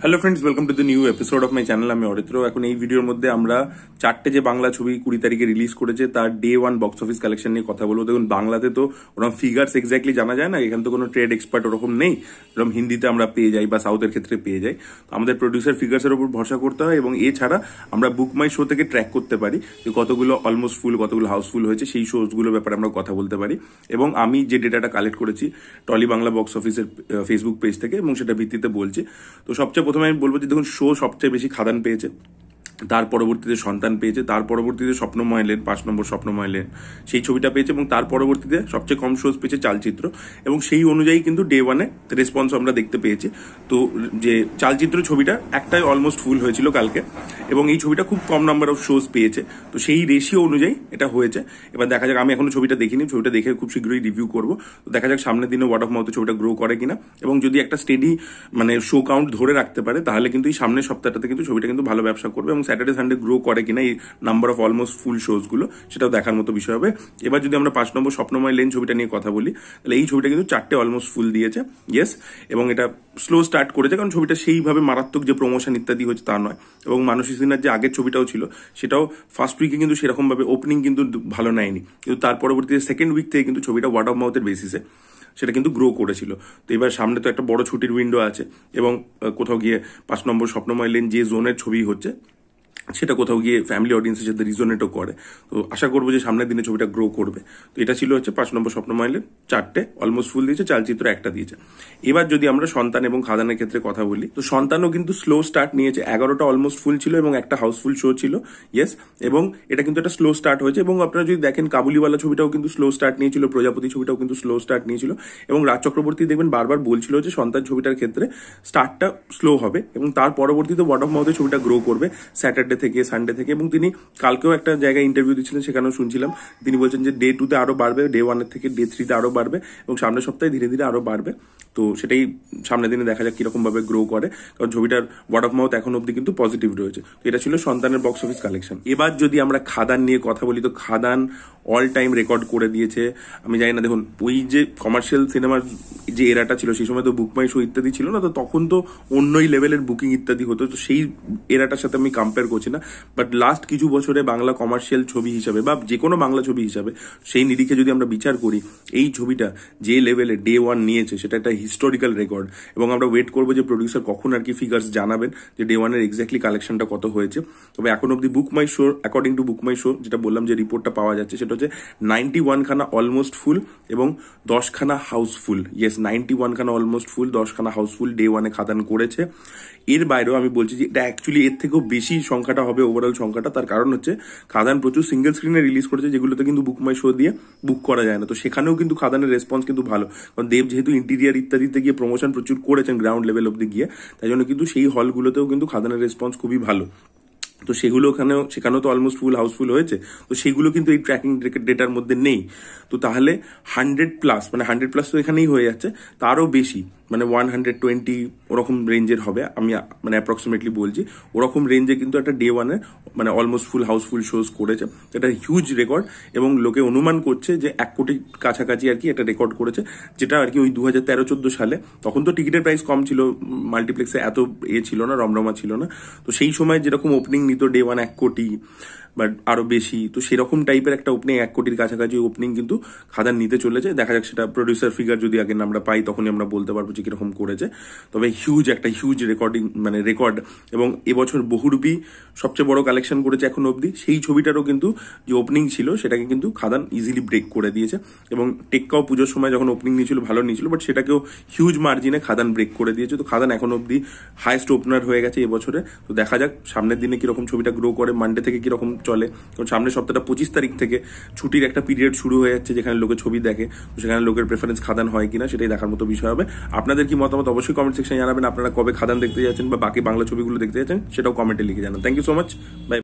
Hello friends, welcome to the new episode of my channel. আমি অরিত্র। এখন এই ভিডিওর মধ্যে আমরা চারটে যে বাংলা ছবি 20 তারিখে রিলিজ করেছে তার day one box office collection নিয়ে কথা বলবো। দেখুন, বাংলাতে তো ওরকম ফিগার্স এক্স্যাক্টলি জানা যায় না, এখানে তো কোনো ট্রেড এক্সপার্ট ওরকম নেই যেরকম হিন্দিতে আমরা পেয়ে যাই বা সাউথের ক্ষেত্রে পেয়ে যাই। তো আমাদের প্রডিউসার ফিগার্সের উপর ভরসা করতে হয়, এবং এছাড়া আমরা বুক মাই শো থেকে ট্র্যাক করতে পারি যে কতগুলো অলমোস্ট ফুল, কতগুলো হাউসফুল হয়েছে, সেই শোজগুলোর ব্যাপারে আমরা কথা বলতে পারি। এবং আমি যে ডেটাটা কালেক্ট করেছি টলি বাংলা বক্স অফিসের ফেসবুক পেজ থেকে, এবং সেটা ভিত্তিতে বলছি। তো সবচেয়ে প্রথমে আমি বলবো যে দেখুন, শো সবচেয়ে বেশি খাদান পেয়েছে, তার পরবর্তীতে সন্তান পেয়েছে, তার পরবর্তীতে স্বপ্নময় লেন, 5 নম্বর স্বপ্নময় লেন সেই ছবিটা পেয়েছে, এবং তার পরবর্তীতে সবচেয়ে কম শোজ পেয়েছে চালচিত্র। এবং সেই অনুযায়ী কিন্তু ডে ওয়ানে রেসপন্স আমরা দেখতে পেয়েছি। তো যে চালচিত্র ছবিটা একটাই অলমোস্ট ফুল হয়েছিল কালকে, এবং এই ছবিটা খুব কম নাম্বার অফ শোজ পেয়েছে। তো সেই রেশিও অনুযায়ী এটা হয়েছে। এবার দেখা যাক, আমি এখনো ছবিটা দেখিনি, ছবিটা দেখে খুব শীঘ্রই রিভিউ করবো। তো দেখা যাক সামনের দিনে ওয়ার্ড অফ মাউথে ছবিটা গ্রো করে কিনা, এবং যদি একটা স্টেডি মানে শো কাউন্ট ধরে রাখতে পারে তাহলে কিন্তু এই সামনের সপ্তাহটাতে কিন্তু ছবিটা কিন্তু ভালো ব্যবসা করবে, এবং স্যাটারডে সানডে গ্রো করে কিনা এই number of almost full shows গুলো, সেটাও দেখার মতো বিষয় হবে। এবার যদি আমরা 5 নম্বর স্বপ্নময় লেন ছবিটা নিয়ে কথা বলি, তাহলে এই ছবিটা কিন্তু 4টে অলমোস্ট ফুল দিয়েছে, ইয়েস। এবং এটা স্লো স্টার্ট করেছে, কারণ ছবিটা সেইভাবে মারাত্মক যে প্রমোশন ইত্যাদি হচ্ছে তা নয়। এবং মানসী সিনহার যে আগের ছবিটাও ছিল সেটাও ফার্স্ট উইকে কিন্তু সেরকম ভাবে ওপেনিং কিন্তু ভালো নেয়নি, কিন্তু তার পরবর্তীতে সেকেন্ড উইক থেকে কিন্তু ছবিটা ওয়ার্ড অফ মাউথের বেসিসে সেটা কিন্তু গ্রো করেছিল। তো এবার সামনে তো একটা বড় ছুটির উইন্ডো আছে, এবং কোথাও গিয়ে 5 নম্বর স্বপ্নময় লেন যে জোনের ছবি হচ্ছে সেটা কোথাও গিয়ে ফ্যামিলি অডিয়েন্সের সাথে রিজোনেটও করে। তো আশা করবো যে সামনের দিনে ছবিটা গ্রো করবে। তো এটা ছিল হচ্ছে 5 নম্বর স্বপ্নময় লেন, 4টে অলমোস্ট ফুল দিয়েছে, চালচিত্র একটা দিয়েছে। এবার যদি আমরা সন্তান এবং খাদানের ক্ষেত্রে কথা বলি, তো সন্তানও কিন্তু স্লো স্টার্ট নিয়েছে, 11টা অলমোস্ট ফুল ছিল এবং একটা হাউসফুল শো ছিল, ইয়েস। এবং এটা কিন্তু একটা স্লো স্টার্ট হয়েছে, এবং আপনারা যদি দেখেন কাবুলিওয়ালা ছবিটাও কিন্তু স্লো স্টার্ট নিয়েছিল, প্রজাপতি ছবিটাও কিন্তু স্লো স্টার্ট নিয়েছিল, এবং রাজ চক্রবর্তী দেখবেন বারবার বলছিল যে সন্তান ছবিটার ক্ষেত্রে স্টার্টটা স্লো হবে, এবং তার পরবর্তীতে ওয়ার্ড অফ মাউথে ছবিটা গ্রো করবে স্যাটারডে থেকে, সানডে থেকে। এবং তিনি কালকেও একটা জায়গায় ইন্টারভিউ দিচ্ছিলেন, সেখানেও শুনছিলাম তিনি বলছেন যে ডে 2তে আরো বাড়বে, ডে 1-এর থেকে ডে 3-তে আরো বাড়বে, এবং সামনের সপ্তাহে ধীরে ধীরে আরো বাড়বে। তো সেটাই সামনের দিনে দেখা যাক কিরকম ভাবে গ্রো করে, কারণ ছবিটার ওয়ার্ড অফ মাউথ এখন অব্দি কিন্তু পজিটিভ রয়েছে। তো এটা ছিল সন্তানের বক্স অফিস কালেকশন। এবার যদি আমরা খাদান নিয়ে কথা বলি, তো খাদান অল টাইম রেকর্ড করে দিয়েছে। আমি জানি না, দেখুন ওই যে কমার্শিয়াল সিনেমার যে এরাটা ছিল সেই সময় তো বুক মাই শো ইত্যাদি ছিল না, তো তখন তো অন্যই লেভেলের বুকিং ইত্যাদি হতো। তো সেই এরাটার সাথে আমি কম্পেয়ার করছি না, বাট লাস্ট কিছু বছরে বাংলা কমার্শিয়াল ছবি হিসাবে বা যে কোনো বাংলা ছবি হিসাবে সেই নিরিখে যদি আমরা বিচার করি, এই ছবিটা যে লেভেলে ডে ওয়ান নিয়েছে সেটা একটা হিস্টোরিক্যাল রেকর্ড। এবং আমরা ওয়েট করবো যে প্রডিউসার কখন আর কি ফিগার্স জানাবেন যে ডে ওয়ানের এক্স্যাক্টলি কালেকশনটা কত হয়েছে। তবে এখন অব্দি Book My Show, according to Book My Show যেটা বললাম যে রিপোর্টটা পাওয়া যাচ্ছে, সেটা হচ্ছে 91 খানা অলমোস্ট ফুল এবং 10 খানা হাউসফুল, ইয়েস 91 খানা অলমোস্ট ফুল, 10 খানা হাউসফুল ডে ওয়ানে খাদান করেছে। এর বাইরেও আমি বলছি যে এটা অ্যাকচুয়ালি এর থেকেও বেশি সংখ্যাটা হবে, ওভারঅল সংখ্যাটা। তার কারণ হচ্ছে খাদান প্রচুর সিঙ্গেল স্ক্রিনে রিলিজ করেছে, যেগুলোতে কিন্তু বুক মাই শো দিয়ে বুক করা যায় না। তো সেখানেও কিন্তু খাদানের রেসপন্স কিন্তু ভালো, কারণ দেব যেহেতু ইন্টিরিয়ার ইত্যাদিতে গিয়ে প্রমোশন প্রচুর করেছেন গ্রাউন্ড লেভেল অব্দি গিয়ে, তাই জন্য কিন্তু সেই হলগুলোতেও কিন্তু খাদানের রেসপন্স খুবই ভালো। তো সেগুলো সেখানেও তো অলমোস্ট ফুল হাউসফুল হয়েছে, তো সেগুলো কিন্তু এই ট্র্যাকিং ডেটার মধ্যে নেই। তো তাহলে 100+, মানে 100+ তো এখানেই হয়ে যাচ্ছে, তারও বেশি মানে 120 ওরকম রেঞ্জের হবে, আমি মানে অ্যাপ্রক্সিমেটলি বলছি ওরকম রেঞ্জে কিন্তু একটা ডে ওয়ানে মানে অলমোস্ট ফুল হাউসফুল শোজ করেছে। এটা হিউজ রেকর্ড, এবং লোকে অনুমান করছে যে 1 কোটি কাছাকাছি আর কি এটা রেকর্ড করেছে, যেটা আর কি ওই 2013-14 সালে, তখন তো টিকিটের প্রাইস কম ছিল, মাল্টিপ্লেক্সে এত ছিল না, রমরমা ছিল না। তো সেই সময় যেরকম ওপেনিং নিত ডে ওয়ান 1 কোটি বাট আরো বেশি, তো সেরকম টাইপের একটা ওপেনিং 1 কোটির কাছাকাছি ওপেনিং কিন্তু খাদান নিতে চলেছে। দেখা যাক সেটা প্রডিউসার ফিগার যদি আগে আমরা পাই তখনই আমরা বলতে পারবো যে কিরকম করেছে। তবে একটা হিউজ রেকর্ডিং মানে রেকর্ড, এবং এবছর বহুরূপী সবচেয়ে বড় কালেকশন করেছে এখন অব্দি। সেই ছবিটারও কিন্তু যে ওপেনিং ছিল সেটাকে কিন্তু খাদান ইজিলি ব্রেক করে দিয়েছে, এবং টেক্কাও পুজোর সময় যখন ওপেনিং নিয়েছিল ভালো নিয়েছিল, বাট সেটাকেও হিউজ মার্জিনে খাদান ব্রেক করে দিয়েছে। তো খাদান এখন অব্দি হাইয়েস্ট ওপেনার হয়ে গেছে এবছরে। তো দেখা যাক সামনের দিনে কিরকম ছবিটা গ্রো করে, মানডে থেকে কিরকম চলে, কারণ সামনের সপ্তাহটা 25 তারিখ থেকে ছুটির একটা পিরিয়ড শুরু হয়ে যাচ্ছে, যেখানে লোকে ছবি দেখে। তো সেখানে লোকের প্রেফারেন্স খাদান হয় কিনা সেটাই দেখার মতো বিষয় হবে। আপনাদের কি মতামত অবশ্যই কমেন্ট সেকশনে জানাবেন। আপনারা কবে খাদান দেখতে যাচ্ছেন বা বাকি বাংলা ছবিগুলো দেখতে যাচ্ছেন সেটাও কমেন্টে লিখে জানান। Thank you so much, by.